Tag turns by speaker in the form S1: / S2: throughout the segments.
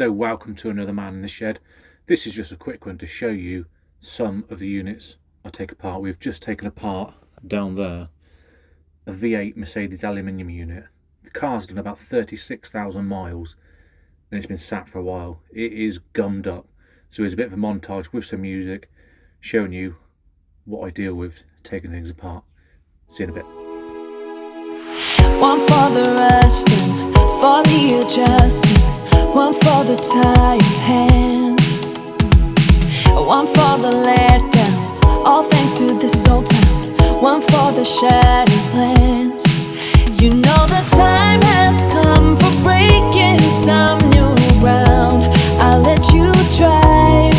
S1: So welcome to another Man in the Shed. This is just a quick one to show you some of the units I take apart. We've just taken apart down there a V8 Mercedes aluminium unit. The car's done about 36,000 miles and it's been sat for a while. It is gummed up. So it's a bit of a montage with some music showing you what I deal with taking things apart. See you in a bit.
S2: One for the resting, for the adjusting, one for the tired hands, one for the letdowns, all thanks to this old town, one for the shattered plans. You know the time has come for breaking some new ground. I'll let you drive,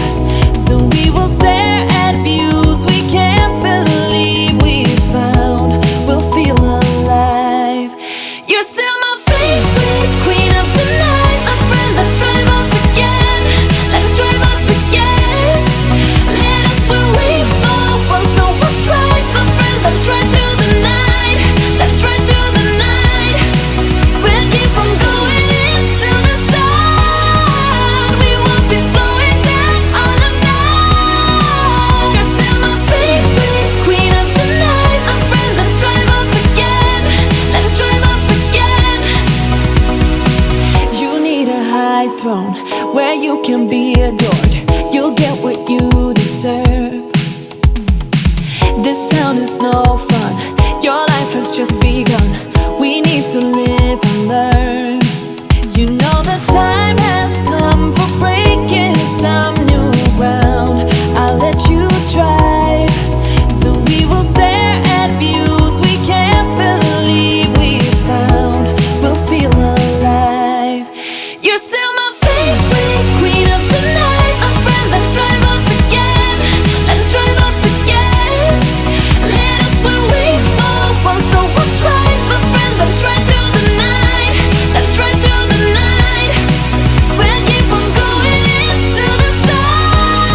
S2: so we will stare at views we can't believe we found. We'll feel alive. You're still my favorite queen of the night, my friend. Let's drive off again. Let's drive off again. Let us where we fall. Once know what's right, my friend. Let's ride through the night. Let's ride through the night. We'll keep on going into the sun. We won't be slowing down all night. You're still my favorite queen of the night, my friend. Let's drive off again. Let's drive off again. You need a high throne where you can be adored. You'll get what you deserve. This town is no fun. Your life has just begun. We need to live and learn. You know the time has come for breaking some new ground. I'll let you drive, so we will stare at views we can't believe we found. We'll feel alive. You're still my favorite queen of the night, my friend. Let's drive off again. Let's drive off again. Let us where we fall. Once know what's right, my friend. Let's ride through the night. Let's ride through the night. We'll keep on going into the sun.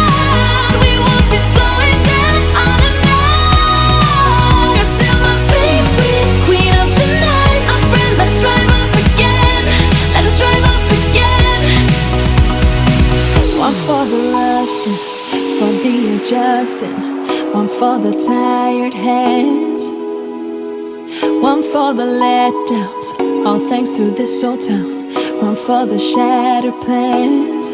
S2: We won't be slowing down all night. You're still my favorite queen of the night, my friend. Let's drive off again. Let's drive off again. One for the rusting, for the adjusting, one for the tired hands, one for the letdowns, all thanks to this old town, one for the shattered plans.